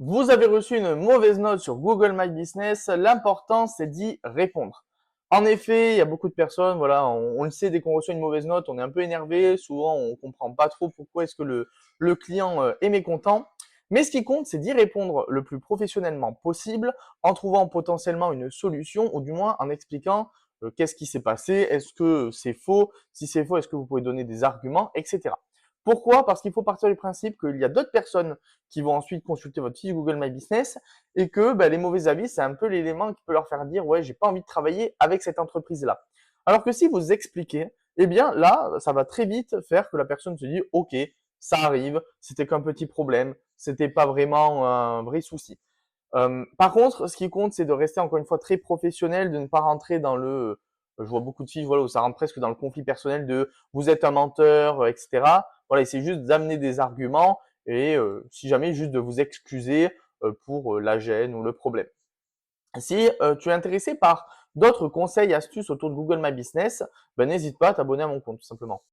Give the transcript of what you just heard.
Vous avez reçu une mauvaise note sur Google My Business. L'important, c'est d'y répondre. En effet, il y a beaucoup de personnes, voilà, on le sait, dès qu'on reçoit une mauvaise note, on est un peu énervé. Souvent, on comprend pas trop pourquoi est-ce que le client est mécontent. Mais ce qui compte, c'est d'y répondre le plus professionnellement possible, en trouvant potentiellement une solution, ou du moins en expliquant qu'est-ce qui s'est passé, est-ce que c'est faux, si c'est faux, est-ce que vous pouvez donner des arguments, etc. Pourquoi? Parce qu'il faut partir du principe qu'il y a d'autres personnes qui vont ensuite consulter votre fiche Google My Business et que les mauvais avis, c'est un peu l'élément qui peut leur faire dire ouais, j'ai pas envie de travailler avec cette entreprise-là. Alors que si vous expliquez, eh bien là, ça va très vite faire que la personne se dit ok, ça arrive, c'était qu'un petit problème, c'était pas vraiment un vrai souci. Par contre, ce qui compte, c'est de rester encore une fois très professionnel, de ne pas rentrer dans je vois beaucoup de filles, voilà, où ça rentre presque dans le conflit personnel de vous êtes un menteur, etc. Voilà, c'est juste d'amener des arguments et si jamais juste de vous excuser pour la gêne ou le problème. Si tu es intéressé par d'autres conseils, astuces autour de Google My Business, n'hésite pas à t'abonner à mon compte tout simplement.